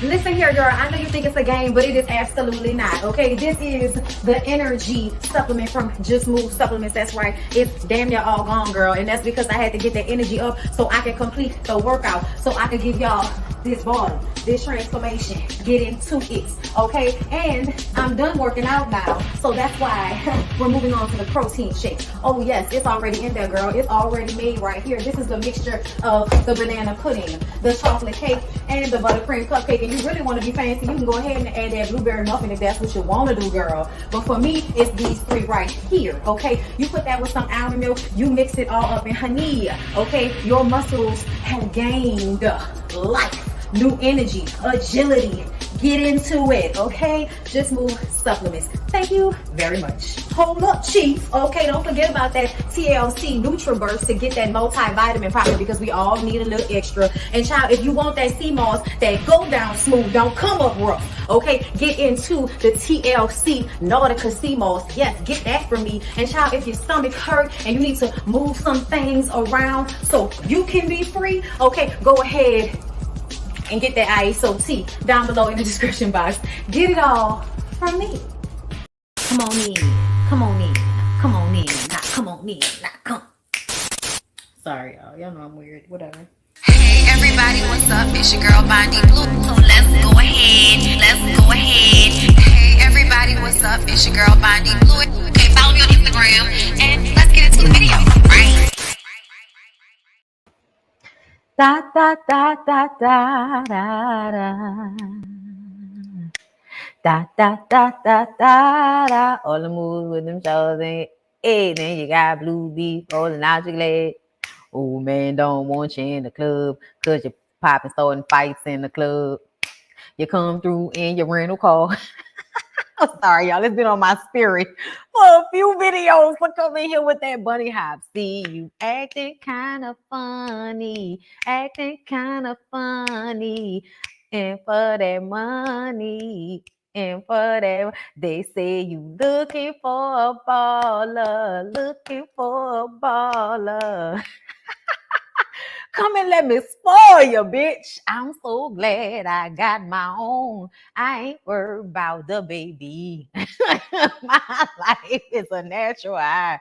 Listen here, girl. I know you think it's a game, but it is absolutely not. Okay, this is the energy supplement from Just Move Supplements. That's right. It's damn near all gone, girl, and that's because I had to get that energy up so I can complete the workout, so I can give y'all this body, this transformation, get into it. Okay, and I'm done working out now, so that's why we're moving on to the protein shake. Oh yes, it's already in there, girl. It's already made right here. This is the mixture of the banana pudding, the chocolate cake, and the buttercream cupcake. And you really want to be fancy, you can go ahead and add that blueberry muffin if that's what you want to do, girl. But for me, it's these three right here. Okay, you put that with some almond milk, you mix it all up in honey. Okay, your muscles have gained life, new energy, agility. Get into it, okay? Just Move Supplements. Thank you very much. Hold up, Chief. Okay, don't forget about that TLC NutriBurst to get that multivitamin popping, because we all need a little extra. And child, if you want that sea moss that go down smooth, don't come up rough, okay? Get into the TLC Nautica sea moss. Yes, get that from me. And child, if your stomach hurt and you need to move some things around so you can be free, okay, go ahead and get that ISO tea down below in the description box. Get it all from me. Come on in, come on in, come on in, not come on in, not come. Sorry, y'all know I'm weird, whatever. Hey everybody, what's up? It's your girl BondyBlue. So let's go ahead. Hey everybody, what's up? It's your girl BondyBlue. Okay, follow me on Instagram and let's get into the video, right? Da da da da da da da. Da da da da da da. All the moves with them shoulders and hey, then you got blue beef rolling out your leg. Oh man, don't want you in the club, cause you're popping, starting fights in the club. You come through in your rental car. I'm sorry, y'all. It's been on my spirit for a few videos. So come in here with that bunny hop. See you acting kind of funny, and for that money, and for that, they say you looking for a baller, Come and let me spoil you, bitch. I'm so glad I got my own. I ain't worried about the baby. My life is a natural high.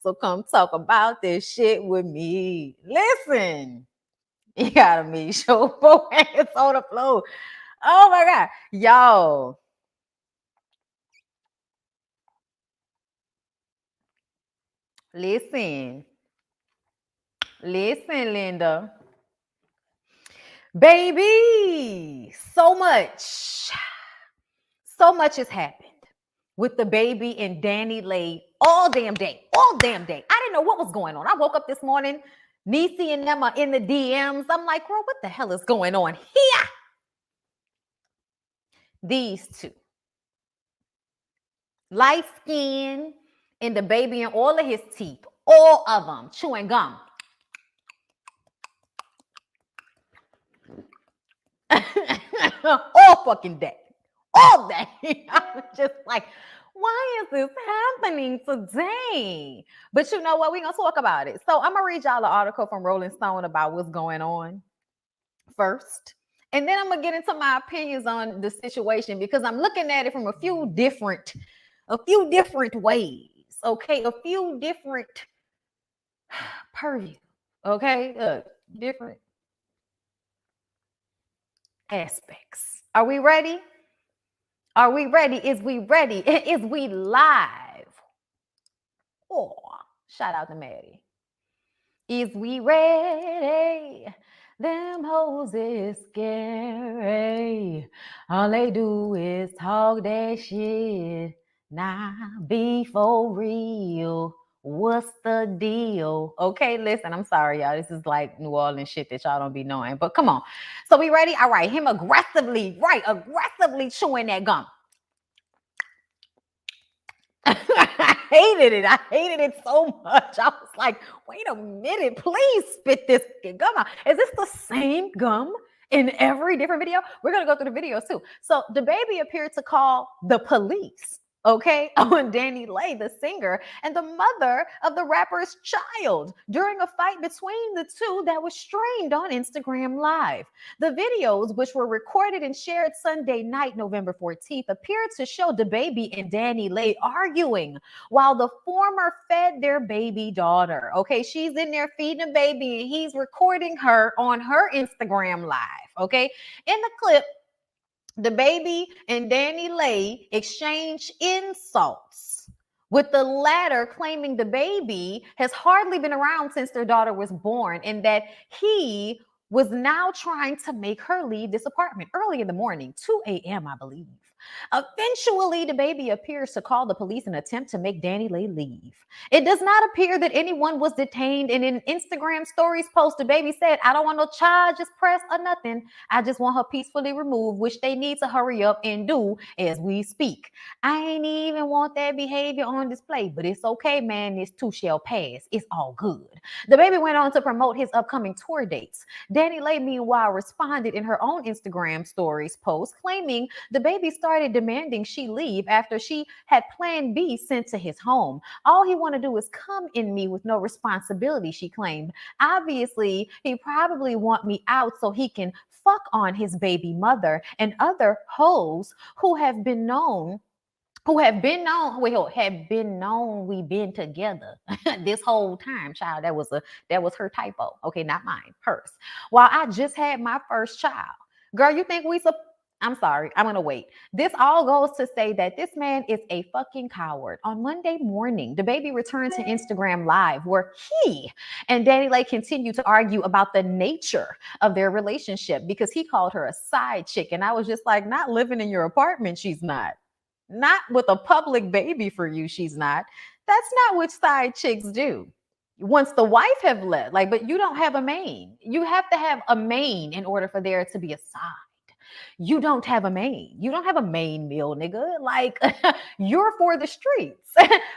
So come talk about this shit with me. Listen, you gotta make sure both hands on the floor. Oh my God. Y'all. Listen, Linda. Baby, so much has happened with DaBaby and DaniLeigh all damn day. I didn't know what was going on. I woke up this morning, Niecy and them are in the DMs. I'm like, girl, what the hell is going on here? These two, light skin, and DaBaby and all of his teeth, all of them chewing gum. All fucking day, all day. I was just like, why is this happening today? But you know what? We're gonna talk about it. So I'm gonna read y'all an article from Rolling Stone about what's going on first, and then I'm gonna get into my opinions on the situation, because I'm looking at it from a few different ways. Okay, a few different purview. Okay, different aspects. Are we ready? Is we ready? Is we live? Oh, shout out to Maddie. Is we ready? Them hoes is scary. All they do is talk that shit. Nah, be for real. What's the deal? Okay, listen, I'm sorry, y'all. This is like New Orleans shit that y'all don't be knowing. But come on. So we ready? All right, him aggressively chewing that gum. I hated it so much. I was like, wait a minute, please spit this gum out. Is this the same gum in every different video? We're going to go through the videos too. So DaBaby appeared to call the police. okay, on DaniLeigh, the singer, and the mother of the rapper's child during a fight between the two that was streamed on Instagram Live. The videos, which were recorded and shared Sunday night, November 14th, appeared to show DaBaby and DaniLeigh arguing while the former fed their baby daughter. Okay, she's in there feeding a baby and he's recording her on her Instagram Live. Okay, in the clip, DaBaby and DaniLeigh exchange insults, with the latter claiming DaBaby has hardly been around since their daughter was born and that he was now trying to make her leave this apartment early in the morning, 2 a.m., I believe. Eventually, DaBaby appears to call the police and attempt to make DaniLeigh leave. It does not appear that anyone was detained, and in Instagram stories post, DaBaby said, "I don't want no charges pressed or nothing. I just want her peacefully removed," which they need to hurry up and do as we speak. I ain't even want that behavior on display, but it's okay, man. This too shall pass. It's all good. DaBaby went on to promote his upcoming tour dates. DaniLeigh, meanwhile, responded in her own Instagram stories post, claiming DaBaby started demanding she leave after she had Plan B sent to his home. All he want to do is come in me with no responsibility, she claimed. Obviously, he probably want me out so he can fuck on his baby mother and other hoes who have been known we've been together this whole time, child. That was her typo. Okay, not mine, hers. While I just had my first child. Girl, you think I'm sorry, I'm gonna wait. This all goes to say that this man is a fucking coward. On Monday morning, DaBaby returned to Instagram Live, where he and DaniLeigh continued to argue about the nature of their relationship because he called her a side chick. And I was just like, not living in your apartment, she's not. Not with a public baby for you, she's not. That's not what side chicks do. Once the wife have left, but you don't have a main. You have to have a main in order for there to be a side. You don't have a main. You don't have a main meal, nigga. You're for the streets.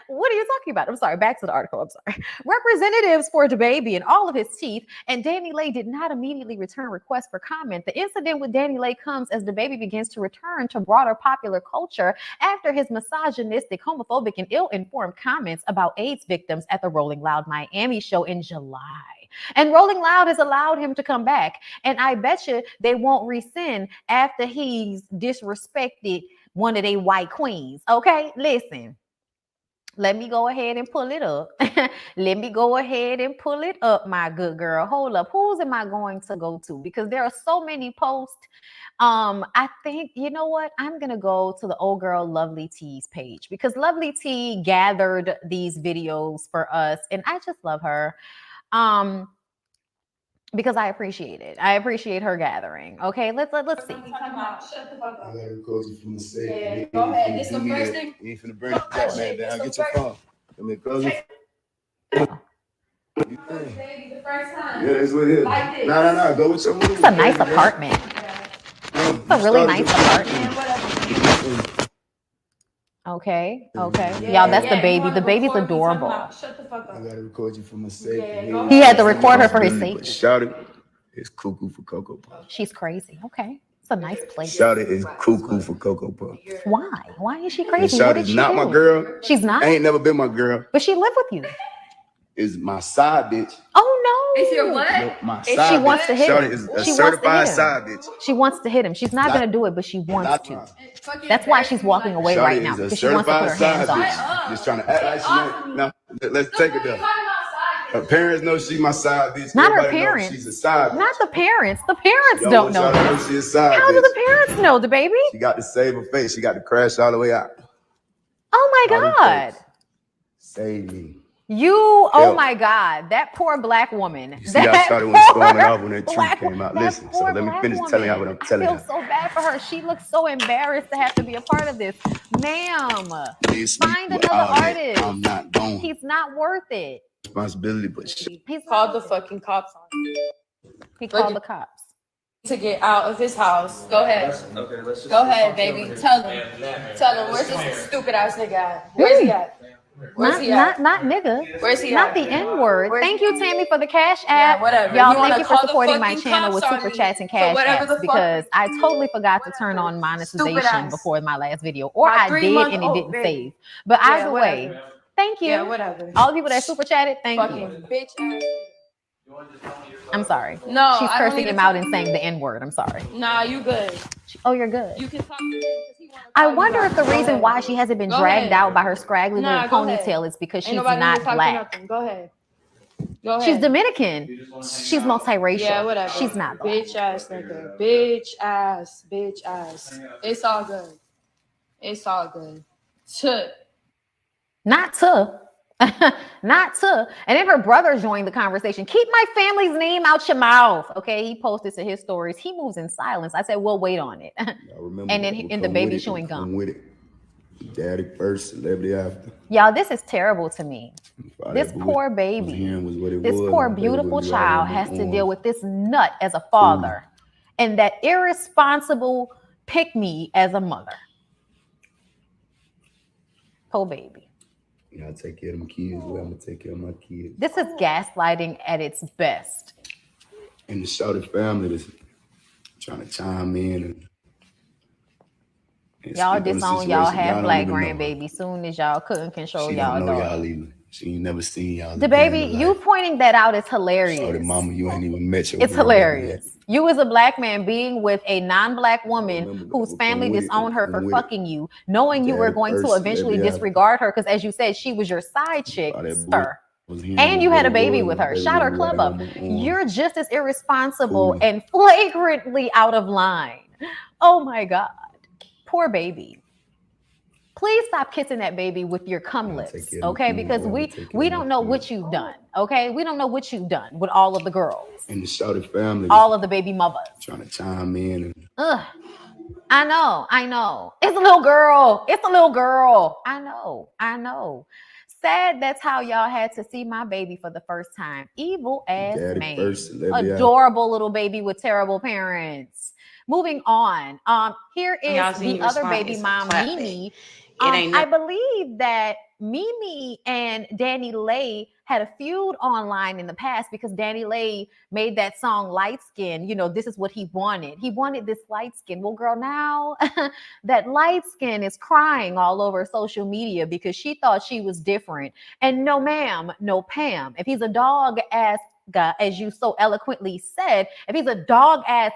What are you talking about? I'm sorry. Back to the article. I'm sorry. Representatives for DaBaby and all of his teeth, and DaniLeigh did not immediately return requests for comment. The incident with DaniLeigh comes as DaBaby begins to return to broader popular culture after his misogynistic, homophobic, and ill-informed comments about AIDS victims at the Rolling Loud Miami show in July. And Rolling Loud has allowed him to come back. And I bet you they won't rescind after he's disrespected one of their white queens. Okay, listen. Let me go ahead and pull it up. Let me go ahead and pull it up, my good girl. Hold up. Whose am I going to go to? Because there are so many posts. I think, you know what? I'm going to go to the old girl Lovely T's page because Lovely T gathered these videos for us. And I just love her. Because I appreciate it. I appreciate her gathering. Okay, let's see. Shut the fuck up. I gotta record you from the stage. Yeah, go ahead. This the first thing. You ain't finna bring it down, man. Get your phone. Let me close it. The first time. Yeah, that's what it is. Like this. No. Go with your movie. It's a nice apartment. It's a really nice apartment. Okay. Yeah, y'all, that's DaBaby. DaBaby's adorable. Shut the fuck up. I gotta record you for my sake. He had to record her for his sake. Shout it. It's cuckoo for Cocoa Puff. She's crazy. Okay. It's a nice place. Shout it is cuckoo for Cocoa Puff. Why? Why is she crazy? Shout it is not my girl. She's not? Ain't never been my girl. But she lived with you. Is my side bitch. Oh no. Is your what? No, my side she wants to hit Shout him. It is a certified side bitch. She wants to hit him. She's not gonna do it, but she wants to. That's why she's walking away right now. Because she wants to put her hands on him. Just trying to act like she ain't. No, let's take it there. Her parents know she's my side bitch. Not her parents. She's a side bitch. Not the parents. The parents don't know that. She's a side How do the parents know, DaBaby? She got to save her face. She got to crash all the way out. Oh my God. Save me. Oh my God, that poor black woman. You see, I started when storming off when that truth came out. Listen, so let me finish telling you what I'm telling you. I feel so bad for her. She looks so embarrassed to have to be a part of this. Ma'am, find another artist. I'm not going. He's not worth it. Responsibility, but he's called the fucking cops on you. He called the cops. To get out of his house. Go ahead. Go ahead, baby. Tell him. Where's this stupid ass nigga at? Where's he at? Not nigga. Where's he not at? the N-word. Thank you, Tammy, for the cash Yeah, app. whatever. Y'all, You wanna thank you for call the supporting my fucking channel with cops on super me chats and for cash whatever apps the fuck- because I totally forgot to turn on Stupid monetization ass. before my last video. Or My I 3 did month and it old didn't baby. save. But Yeah, either way, whatever. thank you. Yeah, whatever. All the people that super chatted, thank Fucking you. bitch ass. I'm sorry. No, She's I don't cursing need him to out talk and to saying you. the N-word. I'm sorry. Nah, you good. Oh, you're good. You can talk to him because he wanna I call you wonder if out. the Go reason ahead. why she hasn't been Go dragged ahead. out by her scraggly Nah, little go ahead. ponytail is because Ain't she's nobody here not to talk black. to nothing. Go ahead. Go ahead. She's Dominican. She's multiracial. Yeah, whatever. She's not black. Bitch ass nigga. Bitch ass. Bitch ass. It's all good. It's all good. Not to. Not to. And then her brother joined the conversation. Keep my family's name out your mouth. Okay. He posted to his stories. He moves in silence. I said, we'll wait on it. And then in the baby chewing gum. With it. Daddy first, celebrity after. Y'all, this is terrible to me. This poor baby, this poor beautiful child has to deal with this nut as a father and that irresponsible pick-me as a mother. Poor baby. You gotta take care of them kids. I'm gonna take care of my kids. This is gaslighting at its best. And the shouted family that's trying to chime in and y'all speak on the disown y'all situation. half Y'all black don't even know. grandbaby soon as y'all couldn't control She y'all don't know daughter. y'all either. She ain't never seen y'all. DaBaby, you pointing that out is hilarious. Shouted mama, you ain't even met your It's grandbaby hilarious. yet. You as a black man being with a non-black woman whose family disowned her for fucking you, knowing you were going to eventually disregard her because, as you said, she was your side chick, sir. And you had a baby with her. Shout her club up. You're just as irresponsible and flagrantly out of line. Oh my God. Poor baby. Please stop kissing that baby with your cum lips, okay? Because we don't know what you've done, okay? We don't know what you've done with all of the girls. And the shouted family. All of the baby mothers. Trying to chime in. And ugh. I know. It's a little girl. It's a little girl. I know. Sad that's how y'all had to see my baby for the first time. Evil ass man. Adorable little baby with terrible parents. Moving on. Here is the other baby mom, Mimi. I believe that Mimi and DaniLeigh had a feud online in the past because DaniLeigh made that song Light Skin. You know, this is what he wanted. He wanted this light skin. Well, girl, now that light skin is crying all over social media because she thought she was different. And no, ma'am, no, Pam. If he's a dog ass guy, as you so eloquently said, if he's a dog ass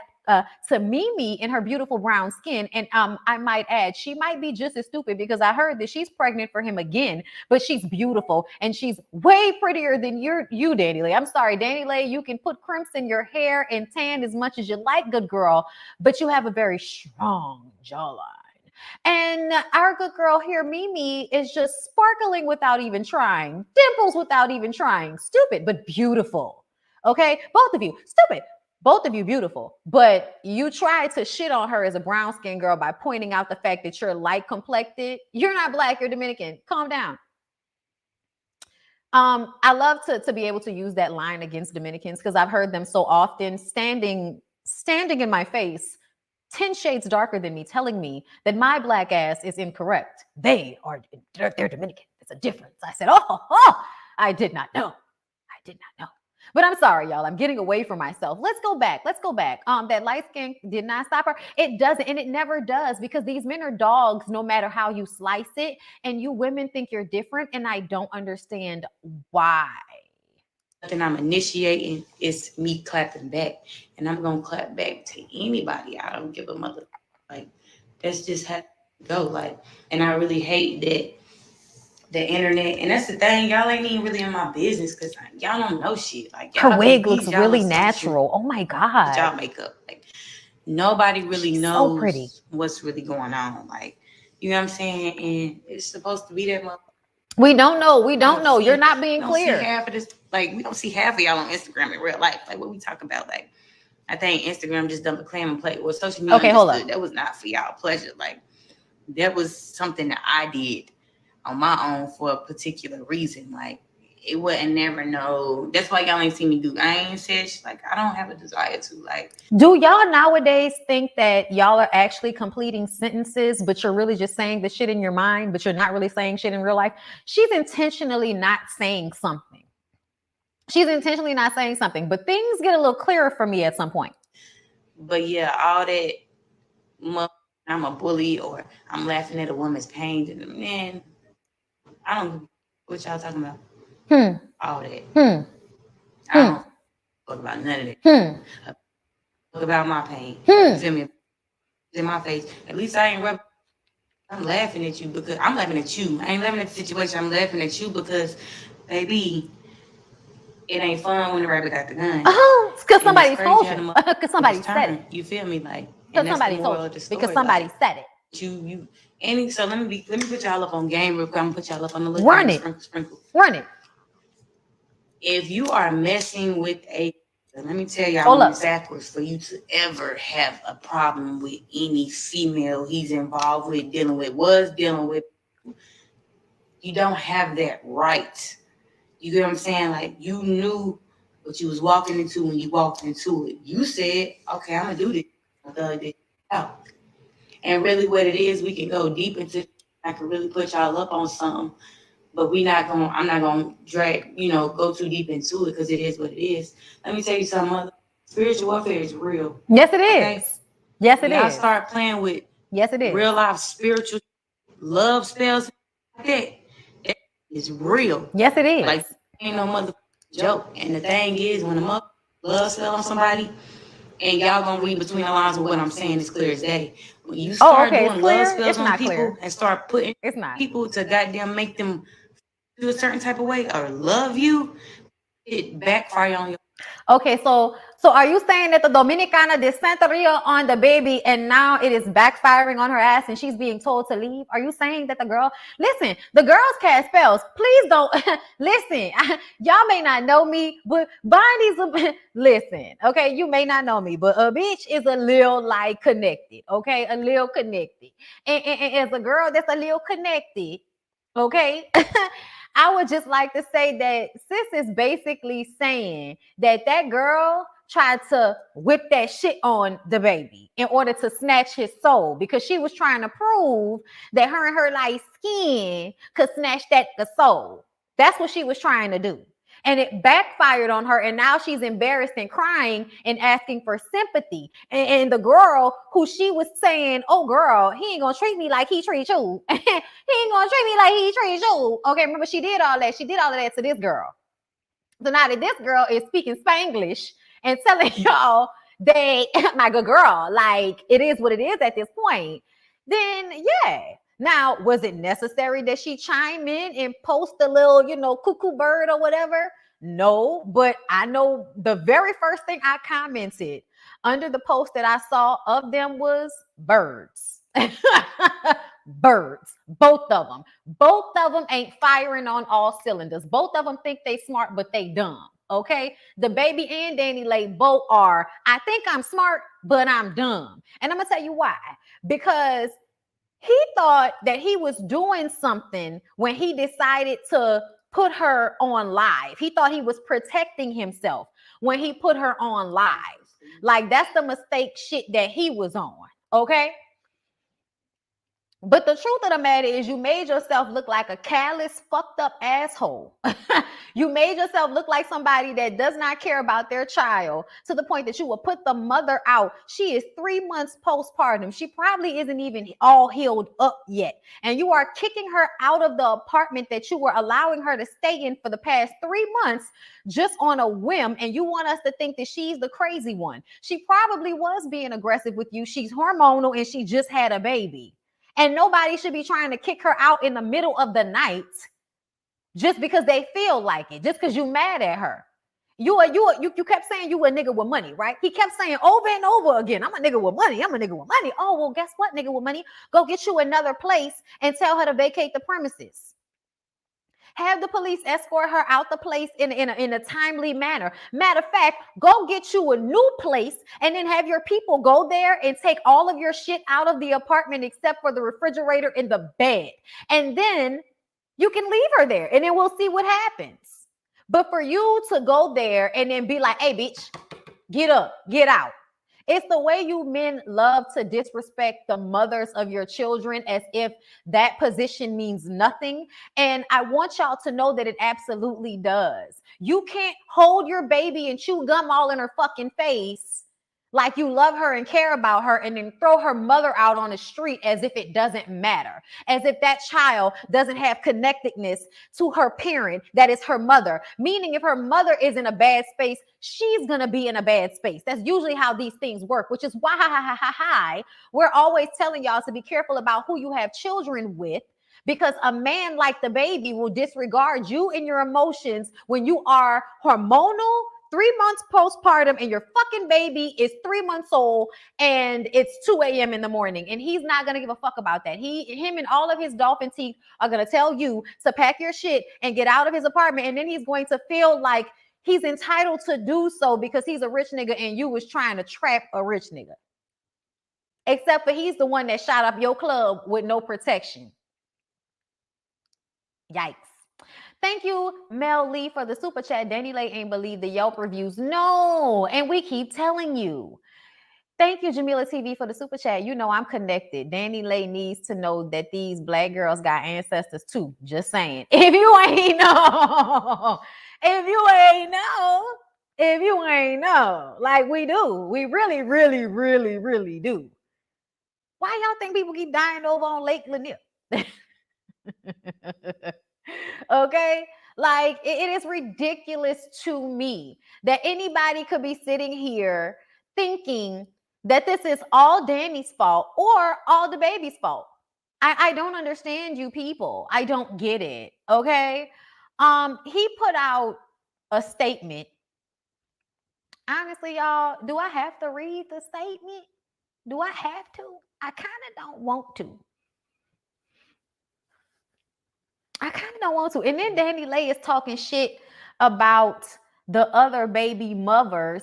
to Mimi in her beautiful brown skin. And I might add, she might be just as stupid because I heard that she's pregnant for him again, but she's beautiful and she's way prettier than you, DaniLeigh. I'm sorry, DaniLeigh, you can put crimps in your hair and tan as much as you like, good girl, but you have a very strong jawline. And our good girl here, Mimi, is just sparkling without even trying, dimples without even trying, stupid, but beautiful. Okay, both of you, stupid. Both of you beautiful, but you tried to shit on her as a brown skinned girl by pointing out the fact that you're light complected. You're not black, you're Dominican. Calm down. I love to be able to use that line against Dominicans because I've heard them so often standing in my face, 10 shades darker than me, telling me that my black ass is incorrect. They're Dominican. It's a difference. I said, I did not know. But I'm sorry, y'all. I'm getting away from myself. Let's go back. That light skin did not stop her. It doesn't, and it never does, because these men are dogs no matter how you slice it. And you women think you're different, and I don't understand why. Nothing I'm initiating is me clapping back, and I'm gonna clap back to anybody. I don't give a mother. Like, that's just how it go. Like, and I really hate that. The internet, and that's the thing, y'all ain't even really in my business because y'all don't know shit. Like, her wig looks really natural. Oh my God. Y'all makeup, like, nobody really knows what's really going on. Like, you know what I'm saying? And it's supposed to be that much. We don't know. You're not being clear. See half of this, like, we don't see half of y'all on Instagram in real life. Like, what we talk about, like, I think Instagram just dumped a clam and plate. Well, social media, okay, hold on. That was not for y'all pleasure. Like, that was something that I did on my own for a particular reason. Like, it wouldn't never know. That's why y'all ain't see me do. I ain't said shit. Like, I don't have a desire to. Like, do y'all nowadays think that y'all are actually completing sentences, but you're really just saying the shit in your mind, but you're not really saying shit in real life? She's intentionally not saying something. She's intentionally not saying something, but things get a little clearer for me at some point. But yeah, all that, I'm a bully or I'm laughing at a woman's pain. Man, I don't know what y'all talking about. All that. I don't talk about none of that. Talk about my pain. You feel me? It's in my face. At least I ain't I'm laughing at you because I'm laughing at you. I ain't laughing at the situation. I'm laughing at you because, baby, it ain't fun when the rabbit got the gun. Because somebody told you. Because somebody said it. You feel me? Like, because somebody told you. Because somebody said it. So let me put y'all up on game real quick. I'm gonna put y'all up on the list. Run it. Sprinkle. Run it. If you are messing with let me tell y'all backwards for you to ever have a problem with any female he's involved with, dealing with, you don't have that right. You get what I'm saying? Like, you knew what you was walking into when you walked into it. You said, okay, I'm gonna do this. I'm gonna dig out. And really what it is, we can go deep into, I can really put y'all up on something, but I'm not gonna drag, go too deep into it because it is what it is. Let me tell you something, spiritual warfare is real. Yes, it is. Okay? Yes, it is. Y'all start playing with real life spiritual love spells like that. It is real. Yes, it is. Like, ain't no mother joke. And the thing is, when a mother love spell on somebody, and y'all gonna read between the lines of what I'm saying is clear as day. When you start doing love spells on people and start putting people to goddamn make them do a certain type of way or love you, it backfire on you. Okay, so are you saying that the Dominicana dysentery on DaBaby and now it is backfiring on her ass and she's being told to leave? Are you saying that the girls cast spells? Please don't listen. Y'all may not know me, but Bondy's listen. Okay, you may not know me, but a bitch is a little like connected. Okay, a little connected, and as a girl that's a little connected. Okay. I would just like to say that sis is basically saying that girl tried to whip that shit on DaBaby in order to snatch his soul because she was trying to prove that her and her light skin could snatch that the soul. That's what she was trying to do. And it backfired on her. And now she's embarrassed and crying and asking for sympathy. And the girl who she was saying, oh, girl, he ain't going to treat me like he treats you. He ain't going to treat me like he treats you. Okay, remember, she did all that. She did all of that to this girl. So now that this girl is speaking Spanglish and telling y'all that, my good girl, like, it is what it is at this point, then, yeah. Now, was it necessary that she chime in and post a little, cuckoo bird or whatever? No, but I know the very first thing I commented under the post that I saw of them was birds. Birds, both of them. Both of them ain't firing on all cylinders. Both of them think they smart, but they dumb. Okay, DaBaby and DaniLeigh both are. I think I'm smart, but I'm dumb. And I'm gonna tell you why. Because he thought that he was doing something when he decided to put her on live. He thought he was protecting himself when he put her on live. Like, that's the mistake shit that he was on. Okay. But the truth of the matter is you made yourself look like a callous, fucked up asshole. You made yourself look like somebody that does not care about their child to the point that you will put the mother out. She is 3 months postpartum. She probably isn't even all healed up yet. And you are kicking her out of the apartment that you were allowing her to stay in for the past 3 months just on a whim. And you want us to think that she's the crazy one. She probably was being aggressive with you. She's hormonal and she just had a baby. And nobody should be trying to kick her out in the middle of the night just because they feel like it, just because you mad at her. You kept saying you a nigga with money, right? He kept saying over and over again, I'm a nigga with money. I'm a nigga with money. Oh, well, guess what, nigga with money? Go get you another place and tell her to vacate the premises. Have the police escort her out the place in a timely manner. Matter of fact, go get you a new place and then have your people go there and take all of your shit out of the apartment except for the refrigerator and the bed. And then you can leave her there and then we'll see what happens. But for you to go there and then be like, hey, bitch, get up, get out. It's the way you men love to disrespect the mothers of your children as if that position means nothing. And I want y'all to know that it absolutely does. You can't hold your baby and chew gum all in her fucking face like you love her and care about her, and then throw her mother out on the street as if it doesn't matter, as if that child doesn't have connectedness to her parent that is her mother. Meaning if her mother is in a bad space, she's going to be in a bad space. That's usually how these things work, which is why we're always telling y'all to be careful about who you have children with, because a man like DaBaby will disregard you and your emotions when you are hormonal, 3 months postpartum, and your fucking baby is 3 months old and it's 2 a.m. in the morning, and he's not going to give a fuck about that. Him and all of his dolphin teeth are going to tell you to pack your shit and get out of his apartment, and then he's going to feel like he's entitled to do so because he's a rich nigga and you was trying to trap a rich nigga. Except for he's the one that shot up your club with no protection. Yikes. Thank you, Mel Lee, for the super chat. DaniLeigh ain't believe the Yelp reviews. No, and we keep telling you. Thank you, Jamila TV, for the super chat. You know I'm connected. DaniLeigh needs to know that these black girls got ancestors too. Just saying. If you ain't know, if you ain't know, like we do. We really, really, really, really do. Why y'all think people keep dying over on Lake Lanier? Okay, like it is ridiculous to me that anybody could be sitting here thinking that this is all Danny's fault or all DaBaby's fault. I don't understand you people. I don't get it. Okay, he put out a statement. Honestly, y'all, do I have to read the statement? Do I have to? I kind of don't want to. And then DaniLeigh is talking shit about the other baby mothers,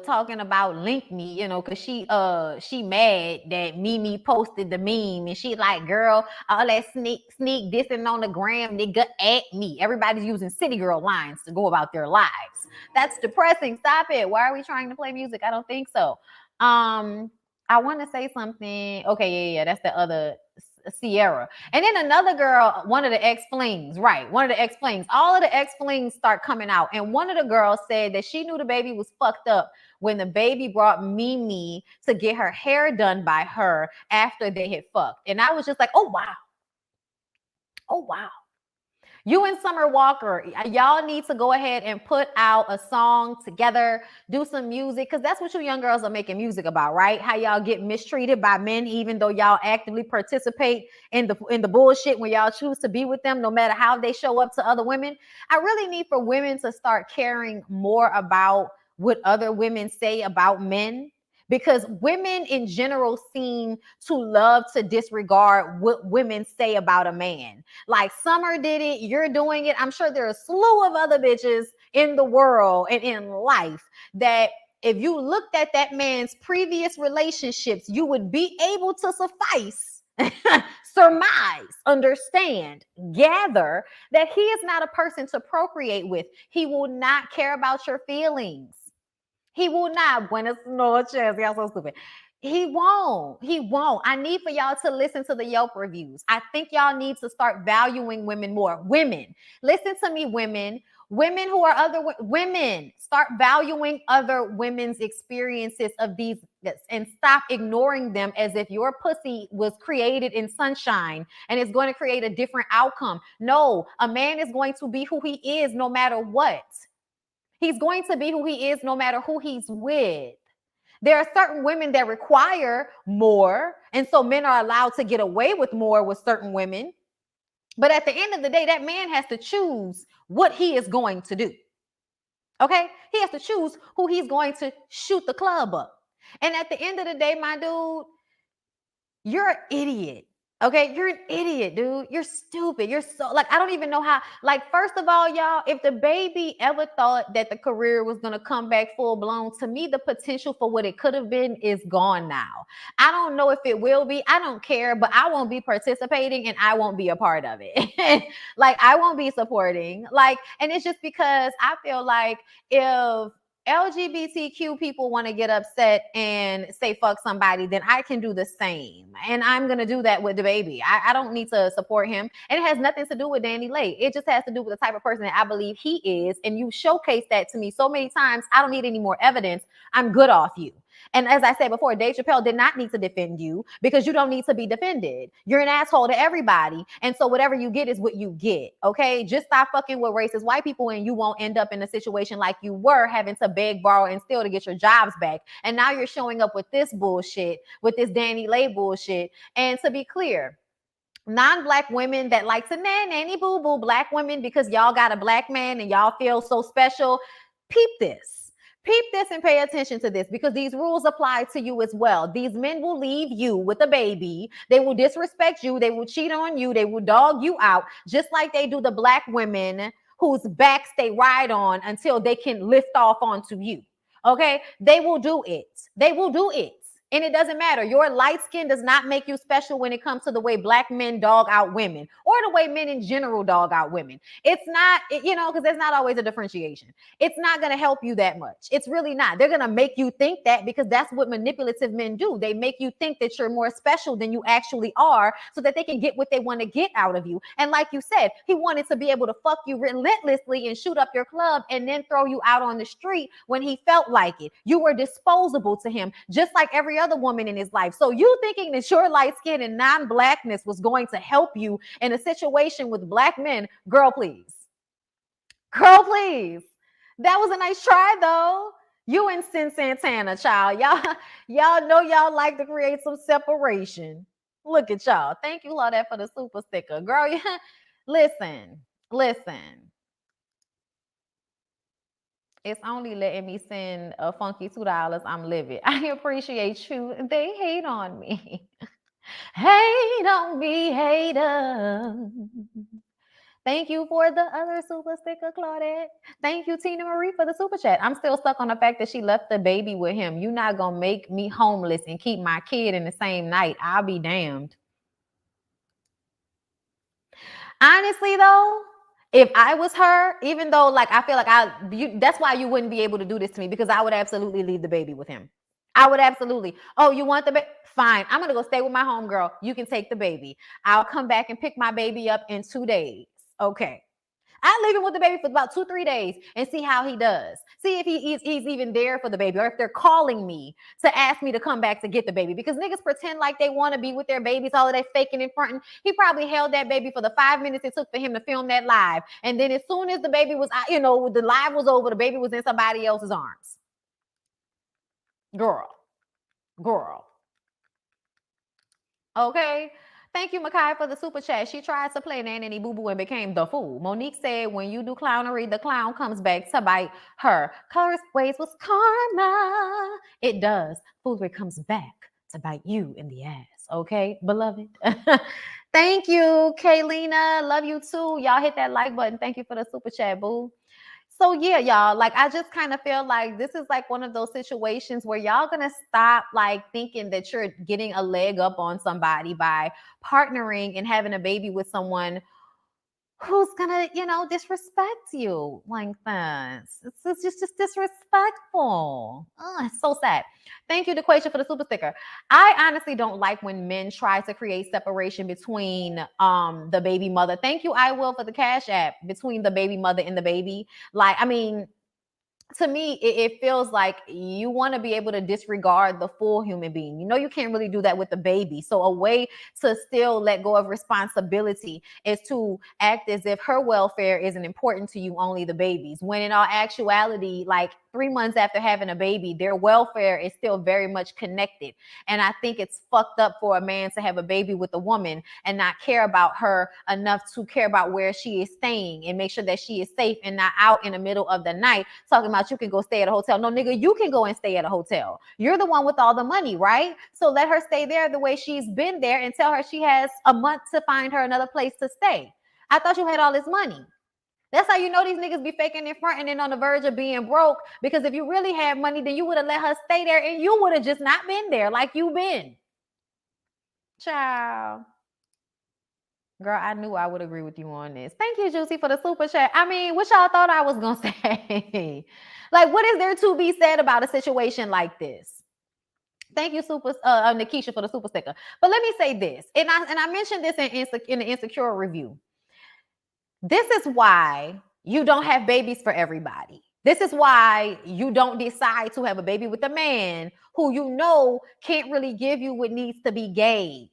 talking about Link Me, because she mad that Mimi posted the meme, and she like, girl, all that sneak dissing on the gram, nigga, at me. Everybody's using city girl lines to go about their lives. That's depressing. Stop it. Why are we trying to play music? I don't think so. I want to say something. Okay, yeah, that's the other Sierra. And then another girl, one of the ex-flings, right? One of the ex-flings. All of the ex-flings start coming out. And one of the girls said that she knew DaBaby was fucked up when DaBaby brought Mimi to get her hair done by her after they had fucked. And I was just like, oh, wow. Oh, wow. You and Summer Walker, y'all need to go ahead and put out a song together, do some music, because that's what you young girls are making music about, right? How y'all get mistreated by men, even though y'all actively participate in the bullshit when y'all choose to be with them, no matter how they show up to other women. I really need for women to start caring more about what other women say about men, because women in general seem to love to disregard what women say about a man. Like Summer did it, you're doing it. I'm sure there are a slew of other bitches in the world and in life that if you looked at that man's previous relationships, you would be able to suffice, surmise, understand, gather that he is not a person to procreate with. He will not care about your feelings. He will not. Buenas noches. Y'all so stupid. He won't. I need for y'all to listen to the Yelp reviews. I think y'all need to start valuing women more. Women, listen to me, women. Women who are other women, start valuing other women's experiences of these and stop ignoring them as if your pussy was created in sunshine and it's going to create a different outcome. No, a man is going to be who he is no matter what. He's going to be who he is no matter who he's with. There are certain women that require more, and so men are allowed to get away with more with certain women. But at the end of the day, that man has to choose what he is going to do. Okay? He has to choose who he's going to shoot the club up. And at the end of the day, my dude, you're an idiot. Okay, you're an idiot, dude. You're stupid. You're so like, I don't even know how. Like, first of all, y'all, if DaBaby ever thought that the career was gonna come back full blown, to me, the potential for what it could have been is gone now. I don't know if it will be. I don't care, but I won't be participating and I won't be a part of it. Like, I won't be supporting. Like, and it's just because I feel like if LGBTQ people want to get upset and say fuck somebody, then I can do the same. And I'm going to do that with DaBaby. I don't need to support him. And it has nothing to do with DaniLeigh. It just has to do with the type of person that I believe he is. And you showcase that to me so many times, I don't need any more evidence. I'm good off you. And as I said before, Dave Chappelle did not need to defend you because you don't need to be defended. You're an asshole to everybody. And so whatever you get is what you get. Okay. Just stop fucking with racist white people and you won't end up in a situation like you were having to beg, borrow, and steal to get your jobs back. And now you're showing up with this bullshit, with this DaniLeigh bullshit. And to be clear, non-black women that like to nanny boo boo black women because y'all got a black man and y'all feel so special, peep this. Peep this and pay attention to this because these rules apply to you as well. These men will leave you with a baby. They will disrespect you. They will cheat on you. They will dog you out, just like they do the black women whose backs they ride on until they can lift off onto you. Okay? They will do it. They will do it. And it doesn't matter. Your light skin does not make you special when it comes to the way black men dog out women or the way men in general dog out women. It's not, because there's not always a differentiation. It's not going to help you that much. It's really not. They're going to make you think that because that's what manipulative men do. They make you think that you're more special than you actually are so that they can get what they want to get out of you. And like you said, he wanted to be able to fuck you relentlessly and shoot up your club and then throw you out on the street when he felt like it. You were disposable to him, just like every other woman in his life. So you thinking that your light skin and non-blackness was going to help you in a situation with black men, girl, please. Girl, please. That was a nice try, though. You and Sin Santana, child. Y'all know y'all like to create some separation. Look at y'all. Thank you, Laudette, for the super sticker. Girl, yeah. Listen. It's only letting me send a funky $2. I'm livid. I appreciate you. They hate on me. Hate on me, hater. Thank you for the other super sticker, Claudette. Thank you, Tina Marie, for the super chat. I'm still stuck on the fact that she left the baby with him. You're not going to make me homeless and keep my kid in the same night. I'll be damned. Honestly, though, if I was her, even though like I feel like that's why you wouldn't be able to do this to me because I would absolutely leave the baby with him. I would absolutely. Oh, you want the baby? Fine. I'm going to go stay with my homegirl. You can take the baby. I'll come back and pick my baby up in 2 days. Okay. I leave him with the baby for about 2-3 days and see how he does. See if he's even there for the baby or if they're calling me to ask me to come back to get the baby because niggas pretend like they want to be with their babies, all of that faking and fronting. He probably held that baby for the 5 minutes it took for him to film that live. And then as soon as the baby was, the live was over, the baby was in somebody else's arms. Girl. Okay. Thank you, Makai, for the super chat. She tried to play Nanny Boo Boo and became the fool. Monique said, when you do clownery, the clown comes back to bite her. Color's ways was karma. It does. Foolery comes back to bite you in the ass. Okay, beloved? Thank you, Kaylina. Love you too. Y'all hit that like button. Thank you for the super chat, boo. So yeah, y'all, like I just kind of feel like this is like one of those situations where y'all gonna stop like thinking that you're getting a leg up on somebody by partnering and having a baby with someone who's gonna, disrespect you like this. It's just disrespectful. Oh, it's so sad. Thank you, DeQuasia, for the super sticker. I honestly don't like when men try to create separation between the baby mother. Thank you, I will, for the Cash App between the baby mother and the baby. Like, I mean, to me, it feels like you want to be able to disregard the full human being. You can't really do that with the baby. So a way to still let go of responsibility is to act as if her welfare isn't important to you, only the baby's. When in all actuality, like 3 months after having a baby, their welfare is still very much connected. And I think it's fucked up for a man to have a baby with a woman and not care about her enough to care about where she is staying and make sure that she is safe and not out in the middle of the night talking about you can go stay at a hotel. No, nigga, you can go and stay at a hotel. You're the one with all the money, right? So let her stay there the way she's been there and tell her she has a month to find her another place to stay. I thought you had all this money. That's how you know these niggas be faking in front and then on the verge of being broke. Because if you really had money, then you would have let her stay there and you would have just not been there like you been. Child. Girl, I knew I would agree with you on this. Thank you, Juicy, for the super chat. I mean, what y'all thought I was going to say? Like, what is there to be said about a situation like this? Thank you, Nikisha, for the super sticker. But let me say this, and I mentioned this in the Insecure review. This is why you don't have babies for everybody. This is why you don't decide to have a baby with a man who you know can't really give you what needs to be gave.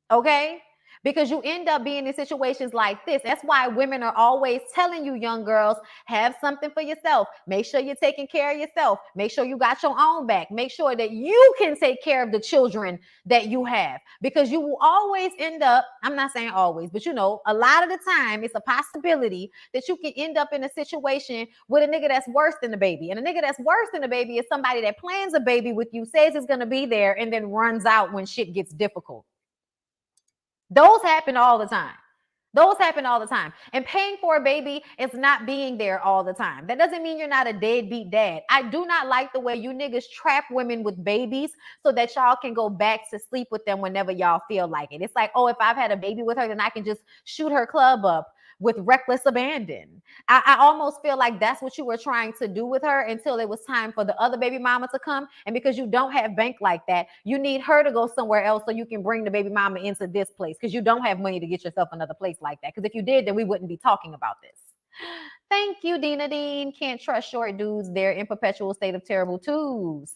Okay? Because you end up being in situations like this. That's why women are always telling you, young girls, have something for yourself. Make sure you're taking care of yourself. Make sure you got your own back. Make sure that you can take care of the children that you have. Because you will always end up, I'm not saying always, but you know, a lot of the time, it's a possibility that you can end up in a situation with a nigga that's worse than the baby. And a nigga that's worse than the baby is somebody that plans a baby with you, says it's going to be there, and then runs out when shit gets difficult. Those happen all the time. Those happen all the time. And paying for a baby is not being there all the time. That doesn't mean you're not a deadbeat dad. I do not like the way you niggas trap women with babies so that y'all can go back to sleep with them whenever y'all feel like it. It's like, oh, if I've had a baby with her, then I can just shoot her club up with reckless abandon. I almost feel like that's what you were trying to do with her until it was time for the other baby mama to come. And because you don't have bank like that, you need her to go somewhere else so you can bring the baby mama into this place because you don't have money to get yourself another place like that. Because if you did, then we wouldn't be talking about this. Thank you, Dina Dean. Can't trust short dudes. They're in perpetual state of terrible twos.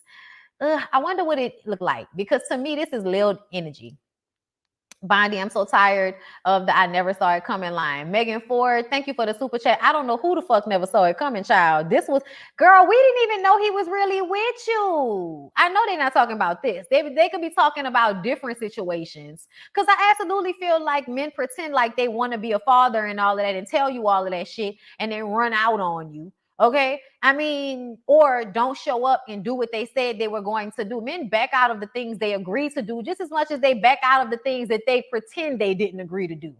I wonder what it looked like, because to me, this is Lil energy. Bondy, I'm so tired of the I never saw it coming line. Megan Ford, thank you for the super chat. I don't know who the fuck never saw it coming, child. This was, girl, we didn't even know he was really with you. I know they're not talking about this. They could be talking about different situations. Because I absolutely feel like men pretend like they want to be a father and all of that and tell you all of that shit and then run out on you. Okay. I mean, or don't show up and do what they said they were going to do. Men back out of the things they agreed to do just as much as they back out of the things that they pretend they didn't agree to do.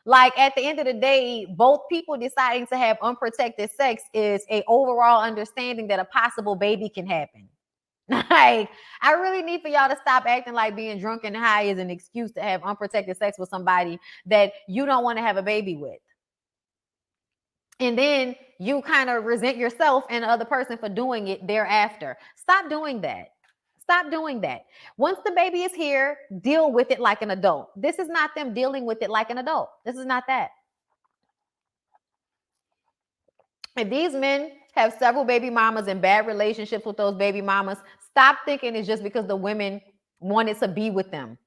Like at the end of the day, both people deciding to have unprotected sex is a overall understanding that a possible baby can happen. Like, I really need for y'all to stop acting like being drunk and high is an excuse to have unprotected sex with somebody that you don't want to have a baby with. And then you kind of resent yourself and the other person for doing it thereafter. Stop doing that. Stop doing that. Once the baby is here, deal with it like an adult. This is not them dealing with it like an adult. This is not that. If these men have several baby mamas and bad relationships with those baby mamas, stop thinking it's just because the women wanted to be with them.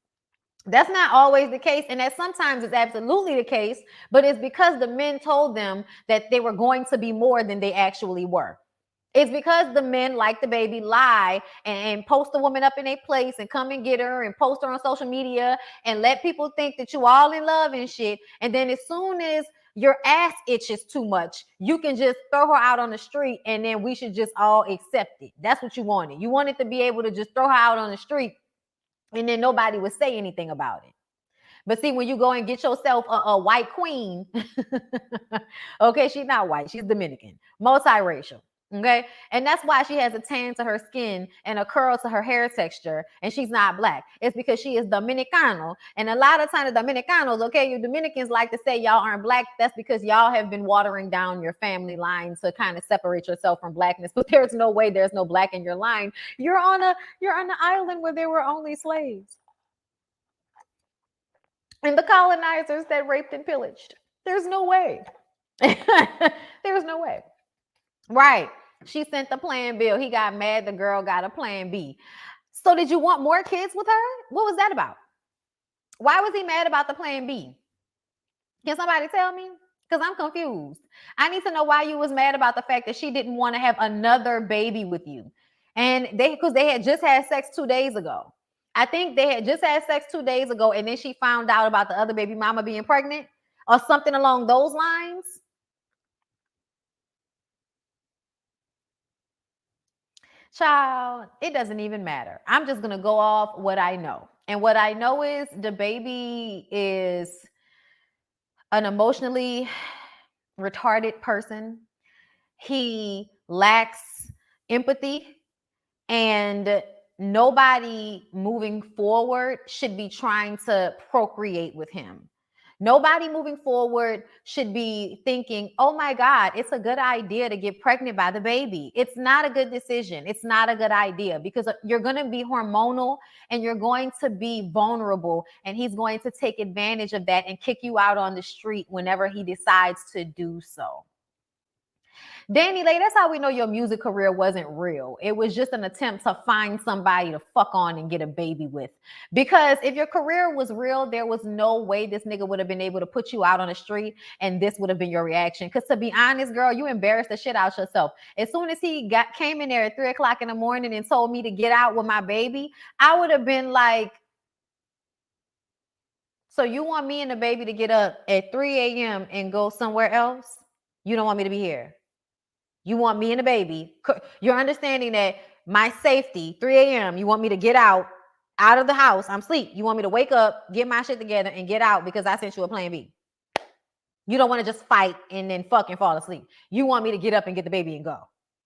That's not always the case, and that sometimes is absolutely the case, but it's because the men told them that they were going to be more than they actually were. It's because the men, like DaBaby, lie and post the woman up in a place and come and get her and post her on social media and let people think that you all in love and shit. And then as soon as your ass itches too much, you can just throw her out on the street and then we should just all accept it. That's what you wanted. You wanted to be able to just throw her out on the street and then nobody would say anything about it. But see, when you go and get yourself a white queen, okay, she's not white, she's Dominican, multiracial, okay? And that's why she has a tan to her skin and a curl to her hair texture, and she's not black. It's because she is Dominicano. And a lot of times the Dominicanos, okay, you Dominicans like to say y'all aren't black. That's because y'all have been watering down your family line to kind of separate yourself from blackness. But there's no way there's no black in your line. You're on an island where there were only slaves. And the colonizers that raped and pillaged. There's no way. There's no way. Right. She sent the plan bill. He got mad. The girl got a plan B. So did you want more kids with her? What was that about? Why was he mad about the plan B? Can somebody tell me? Because I'm confused. I need to know why you was mad about the fact that she didn't want to have another baby with you. And because they had just had sex 2 days ago. I think they had just had sex 2 days ago, and then she found out about the other baby mama being pregnant or something along those lines. Child, it doesn't even matter. I'm just going to go off what I know. And what I know is DaBaby is an emotionally retarded person. He lacks empathy, and nobody moving forward should be trying to procreate with him. Nobody moving forward should be thinking, oh my God, it's a good idea to get pregnant by DaBaby. It's not a good decision. It's not a good idea because you're going to be hormonal and you're going to be vulnerable, and he's going to take advantage of that and kick you out on the street whenever he decides to do so. DaniLeigh, that's how we know your music career wasn't real. It was just an attempt to find somebody to fuck on and get a baby with. Because if your career was real, there was no way this nigga would have been able to put you out on the street and this would have been your reaction. Because to be honest, girl, you embarrassed the shit out yourself. As soon as he came in there at 3 o'clock in the morning and told me to get out with my baby, I would have been like, so you want me and the baby to get up at 3 a.m. and go somewhere else? You don't want me to be here. You want me and the baby. You're understanding that my safety, 3 a.m., you want me to get out of the house. I'm asleep. You want me to wake up, get my shit together, and get out because I sent you a plan B. You don't want to just fight and then fucking fall asleep. You want me to get up and get the baby and go.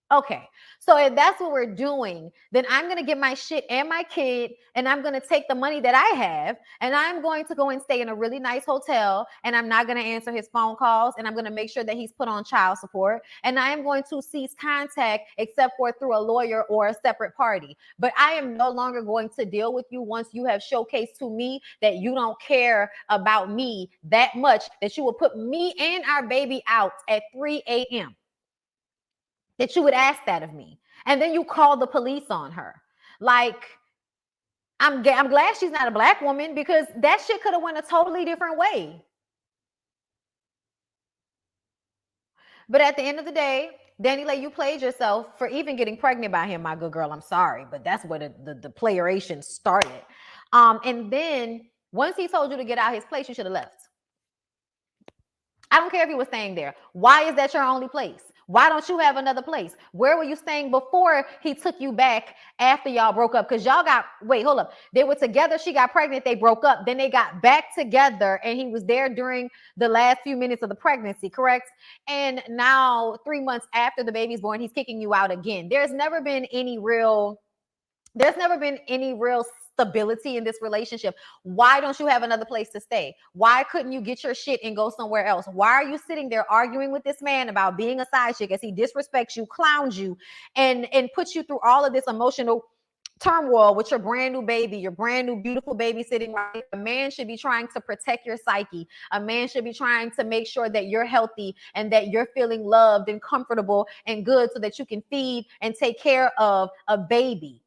Okay, so if that's what we're doing, then I'm going to get my shit and my kid, and I'm going to take the money that I have, and I'm going to go and stay in a really nice hotel, and I'm not going to answer his phone calls, and I'm going to make sure that he's put on child support, and I am going to cease contact except for through a lawyer or a separate party. But I am no longer going to deal with you once you have showcased to me that you don't care about me that much, that you will put me and our baby out at 3 a.m. that you would ask that of me. And then you call the police on her. Like, I'm glad she's not a black woman, because that shit could have went a totally different way. But at the end of the day, DaniLeigh, you played yourself for even getting pregnant by him, my good girl. I'm sorry, but that's where the playeration started. And then once he told you to get out his place, you should have left. I don't care if you were staying there. Why is that your only place? Why don't you have another place? Where were you staying before he took you back after y'all broke up? Because y'all wait, hold up. They were together. She got pregnant. They broke up. Then they got back together, and he was there during the last few minutes of the pregnancy, correct? And now 3 months after the baby's born, he's kicking you out again. There's never been any real stability in this relationship. Why don't you have another place to stay? Why couldn't you get your shit and go somewhere else? Why are you sitting there arguing with this man about being a side chick as he disrespects you, clowns you, and puts you through all of this emotional turmoil with your brand new baby, your brand new beautiful baby sitting right there? A man should be trying to protect your psyche. A man should be trying to make sure that you're healthy and that you're feeling loved and comfortable and good so that you can feed and take care of a baby.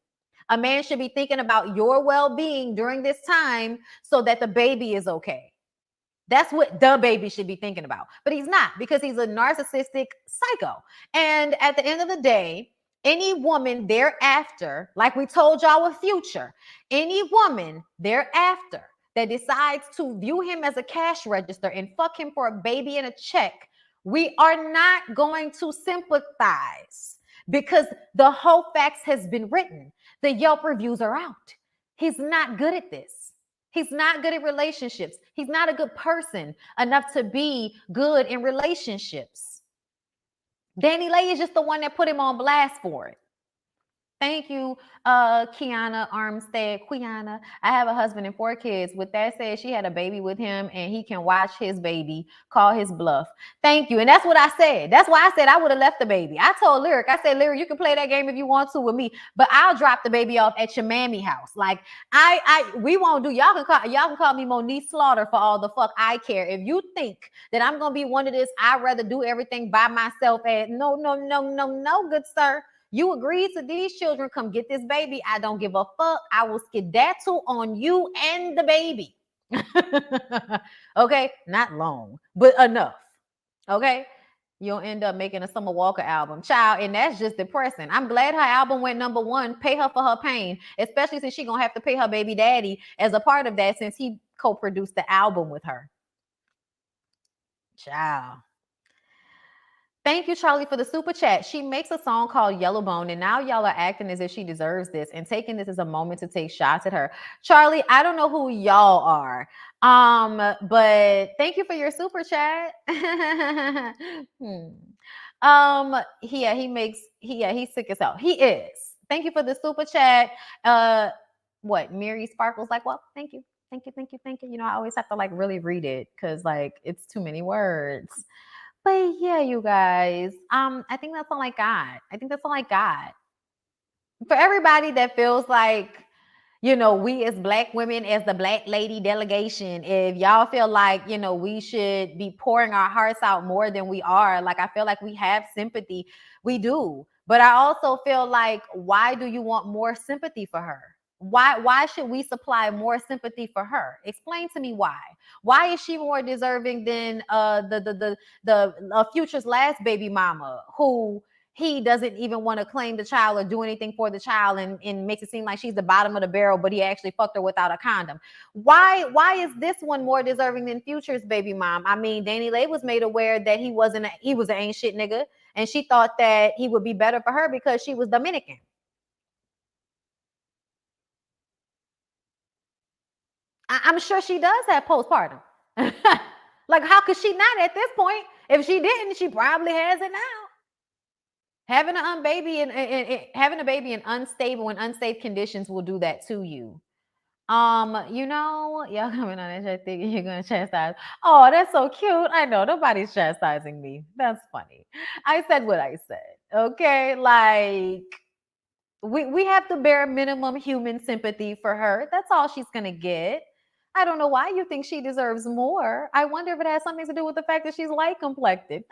A man should be thinking about your well-being during this time so that the baby is okay. That's what DaBaby should be thinking about. But he's not, because he's a narcissistic psycho. And at the end of the day, any woman thereafter, like we told y'all with Future, any woman thereafter that decides to view him as a cash register and fuck him for a baby and a check, we are not going to sympathize, because the whole facts has been written. The Yelp reviews are out. He's not good at this. He's not good at relationships. He's not a good person enough to be good in relationships. DaniLeigh is just the one that put him on blast for it. Thank you, Kiana Armstead. Quiana, I have a husband and 4 kids. With that said, she had a baby with him, and he can watch his baby, call his bluff. Thank you. And that's what I said. That's why I said I would have left the baby. I told Lyric, I said, Lyric, you can play that game if you want to with me, but I'll drop the baby off at your mammy house. Like, we won't do, y'all can call me Monique Slaughter for all the fuck I care. If you think that I'm going to be one of this, I'd rather do everything by myself, and no, good sir. You agreed to these children come get this baby. I don't give a fuck. I will skedaddle on you and the baby. Okay, not long, but enough. Okay? You'll end up making a Summer Walker album. Child, and that's just depressing. I'm glad her album went #1. Pay her for her pain, especially since she's going to have to pay her baby daddy as a part of that since he co-produced the album with her. Child. Thank you, Charlie, for the super chat. She makes a song called Yellowbone, and now y'all are acting as if she deserves this and taking this as a moment to take shots at her. Charlie, I don't know who y'all are, but thank you for your super chat. He's sick as hell. He is. Thank you for the super chat. What Mary Sparkles like? Well, thank you. Thank you. You know, I always have to like really read it because like it's too many words. But yeah, you guys, I think that's all I got. For everybody that feels like, you know, we as Black women, as the Black lady delegation, if y'all feel like, you know, we should be pouring our hearts out more than we are, like I feel like we have sympathy. We do. But I also feel like, why do you want more sympathy for her? Why should we supply more sympathy for her? Explain to me why. Why is she more deserving than the Future's last baby mama, who he doesn't even want to claim the child or do anything for the child, and makes it seem like she's the bottom of the barrel, but he actually fucked her without a condom? Why is this one more deserving than Future's baby mom? I mean, DaniLeigh was made aware that he was an ain't shit nigga, and she thought that he would be better for her because she was Dominican. I'm sure she does have postpartum. Like, how could she not at this point? If she didn't, she probably has it now. Having a baby and having a baby in unstable and unsafe conditions will do that to you. You know, y'all coming on that thinking you're gonna chastise. Oh, that's so cute. I know nobody's chastising me. That's funny. I said what I said. Okay, like we have to bear minimum human sympathy for her. That's all she's gonna get. I don't know why you think she deserves more. I wonder if it has something to do with the fact that she's light complected.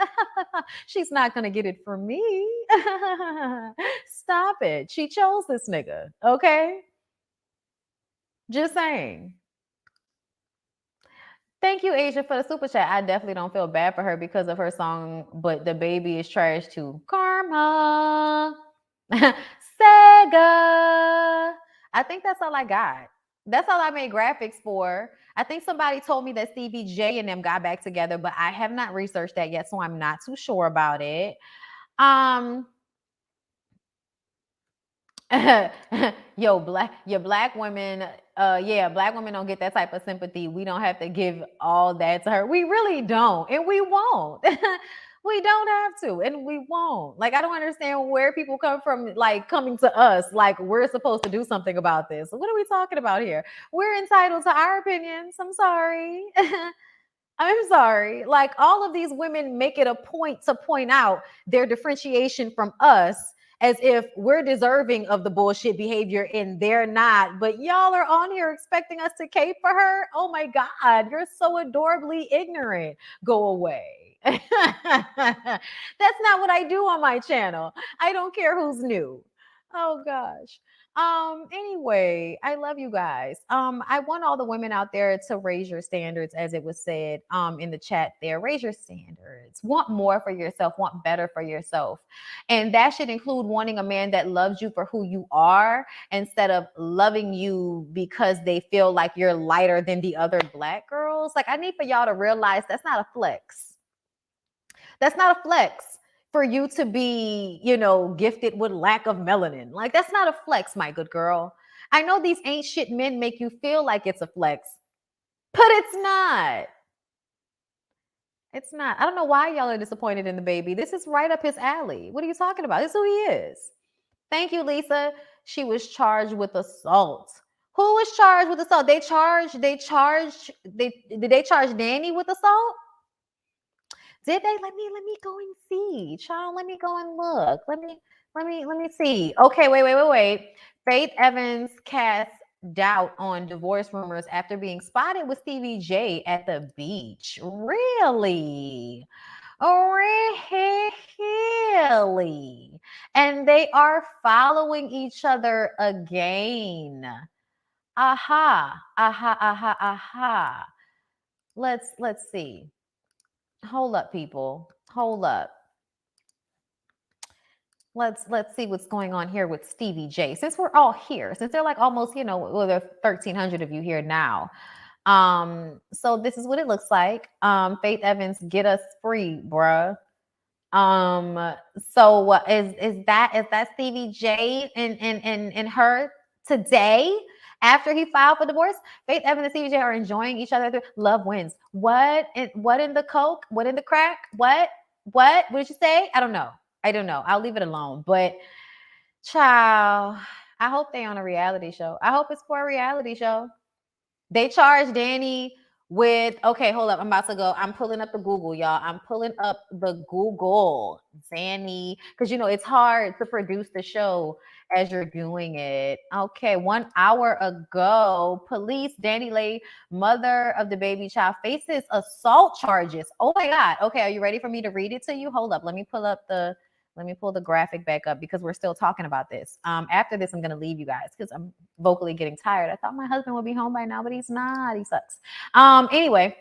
She's not gonna get it from me. Stop it. She chose this nigga. Okay. Just saying. Thank you, Asia, for the super chat. I definitely don't feel bad for her because of her song, but DaBaby is trash too. Karma. Sega. I think that's all I got. That's all I made graphics for. I think somebody told me that Stevie J and them got back together, but I have not researched that yet, so I'm not too sure about it. Yo, black women, black women don't get that type of sympathy. We don't have to give all that to her. We really don't, and we won't. We don't have to, and we won't. Like, I don't understand where people come from, like coming to us like we're supposed to do something about this. What are we talking about here? We're entitled to our opinions. I'm sorry. I'm sorry. Like, all of these women make it a point to point out their differentiation from us as if we're deserving of the bullshit behavior and they're not. But y'all are on here expecting us to cape for her. Oh my God, you're so adorably ignorant. Go away. That's not what I do on my channel. I don't care who's new. Oh gosh. Anyway, I love you guys. I want all the women out there to raise your standards, as it was said in the chat there. Raise your standards. Want more for yourself, want better for yourself. And that should include wanting a man that loves you for who you are instead of loving you because they feel like you're lighter than the other black girls. Like, I need for y'all to realize that's not a flex. That's not a flex for you to be, you know, gifted with lack of melanin. Like, that's not a flex, my good girl. I know these ain't shit men make you feel like it's a flex, but it's not. It's not. I don't know why y'all are disappointed in DaBaby. This is right up his alley. What are you talking about? This is who he is. Thank you, Lisa. She was charged with assault. Who was charged with assault? Did they charge Danny with assault? Did they? Let me go and see. Child, let me go and look. Let me see. Okay, wait. Faith Evans casts doubt on divorce rumors after being spotted with Stevie J at the beach. Really? Really? And they are following each other again. Aha. Let's see. Hold up, people. Hold up. Let's see what's going on here with Stevie J. Since we're all here, since they're like almost, you know, well, there are 1,300 of you here now. So this is what it looks like. Faith Evans, get us free, bruh. So what is that Stevie J and her today after he filed for divorce? Faith Evans and Stevie J are enjoying each other. Love wins. What in the coke? What in the crack? What did you say? I don't know. I'll leave it alone. But child, I hope they on a reality show. I hope it's for a reality show. They charged Danny with, okay, hold up. I'm about to go. I'm pulling up the Google, y'all. I'm pulling up the Google. Danny, because, you know, it's hard to produce the show as you're doing it. Okay, 1 hour ago, police, DaniLeigh, mother of the baby child, faces assault charges. Oh, my God. Okay, are you ready for me to read it to you? Hold up. Let me pull the graphic back up because we're still talking about this. After this, I'm going to leave you guys because I'm vocally getting tired. I thought my husband would be home by now, but he's not. He sucks. Anyway,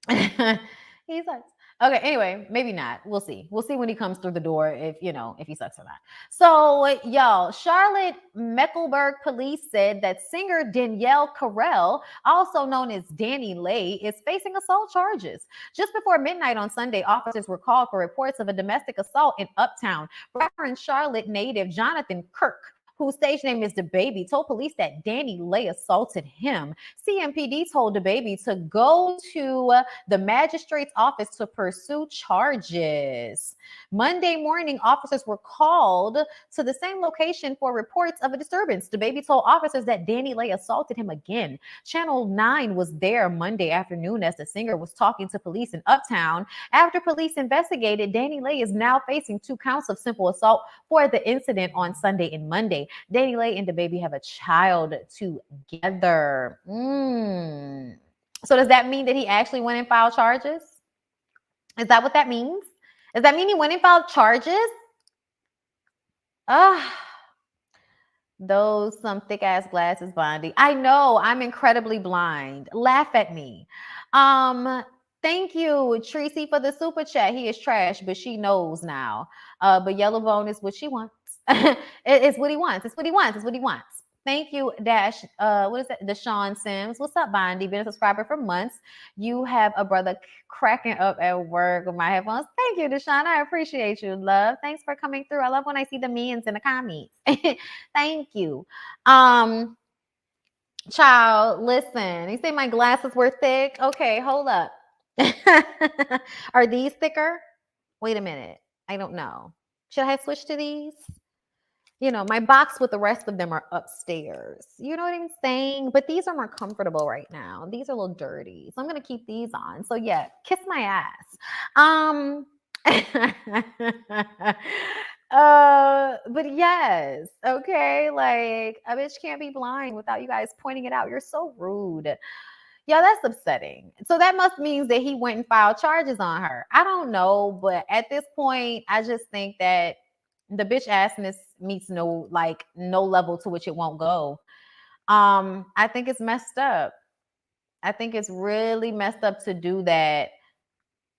he sucks. Okay, anyway, maybe not. We'll see. We'll see when he comes through the door if he sucks or not. So, y'all, Charlotte Mecklenburg police said that singer Danielle Carell, also known as DaniLeigh, is facing assault charges. Just before midnight on Sunday, officers were called for reports of a domestic assault in Uptown. Rapper and Charlotte native Jonathan Kirk, whose stage name is DaBaby, told police that DaniLeigh assaulted him. CMPD told DaBaby to go to the magistrate's office to pursue charges. Monday morning, officers were called to the same location for reports of a disturbance. DaBaby told officers that DaniLeigh assaulted him again. Channel 9 was there Monday afternoon as the singer was talking to police in Uptown. After police investigated, DaniLeigh is now facing 2 counts of simple assault for the incident on Sunday and Monday. DaniLeigh and DaBaby have a child together. So does that mean that he actually went and filed charges? Is that what that means? Does that mean he went and filed charges? Those some thick ass glasses, Bondi. I know I'm incredibly blind. Laugh at me. Thank you, Tracy, for the super chat. He is trash, but she knows now. But yellow bone is what she wants. It's what he wants. It's what he wants. It's what he wants. Thank you, Dash. What is that? Deshaun Sims. What's up, Bondi? Been a subscriber for months. You have a brother cracking up at work with my headphones. Thank you, Deshaun. I appreciate you, love. Thanks for coming through. I love when I see the memes in the comments. Thank you. Child, listen. You say my glasses were thick? Okay, hold up. Are these thicker? Wait a minute. I don't know. Should I switch to these? You know, my box with the rest of them are upstairs. You know what I'm saying? But these are more comfortable right now. These are a little dirty. So I'm going to keep these on. So yeah, kiss my ass. But yes, okay. Like a bitch can't be blind without you guys pointing it out. You're so rude. Yeah, that's upsetting. So that must mean that he went and filed charges on her. I don't know, but at this point, I just think that the bitch assness meets no level to which it won't go. I think it's messed up. I think it's really messed up to do that.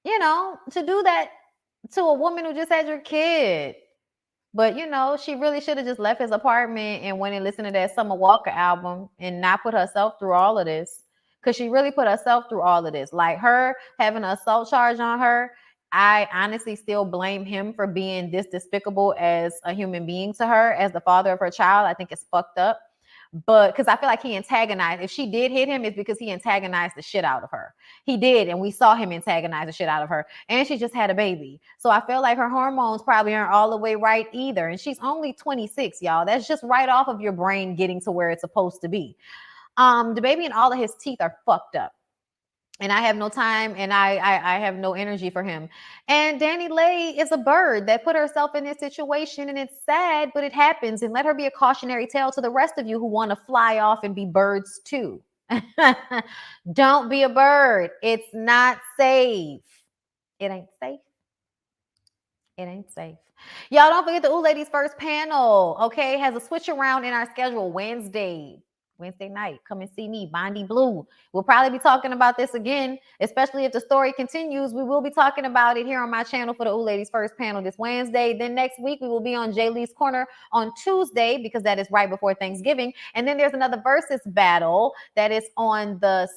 You know, to do that to a woman who just had your kid. But you know, she really should have just left his apartment and went and listened to that Summer Walker album and not put herself through all of this. Because she really put herself through all of this. Like her having an assault charge on her, I honestly still blame him for being this despicable as a human being to her, as the father of her child. I think it's fucked up. But because I feel like he antagonized, if she did hit him, it's because he antagonized the shit out of her. He did, and we saw him antagonize the shit out of her. And she just had a baby. So I feel like her hormones probably aren't all the way right either. And she's only 26, y'all. That's just right off of your brain getting to where it's supposed to be. DaBaby and all of his teeth are fucked up. And I have no time and I have no energy for him. And DaniLeigh is a bird that put herself in this situation, and it's sad, but it happens. And let her be a cautionary tale to the rest of you who want to fly off and be birds too. Don't be a bird. It's not safe. It ain't safe. It ain't safe. Y'all don't forget the Ooh Ladies First panel, okay? Has a switch around in our schedule Wednesday. Wednesday night. Come and see me, BondyBlue. We'll probably be talking about this again, especially if the story continues. We will be talking about it here on my channel for the Ooh Ladies First panel this Wednesday. Then next week, we will be on Jay Lee's Corner on Tuesday because that is right before Thanksgiving. And then there's another versus battle that is on the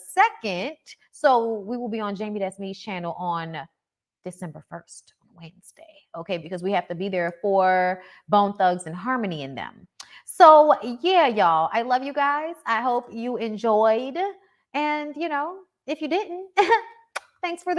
2nd. So we will be on Jamie That's Me's channel on December 1st, Wednesday. Okay, because we have to be there for Bone Thugs and Harmony in them. So yeah, y'all, I love you guys. I hope you enjoyed. And, you know, if you didn't, thanks for the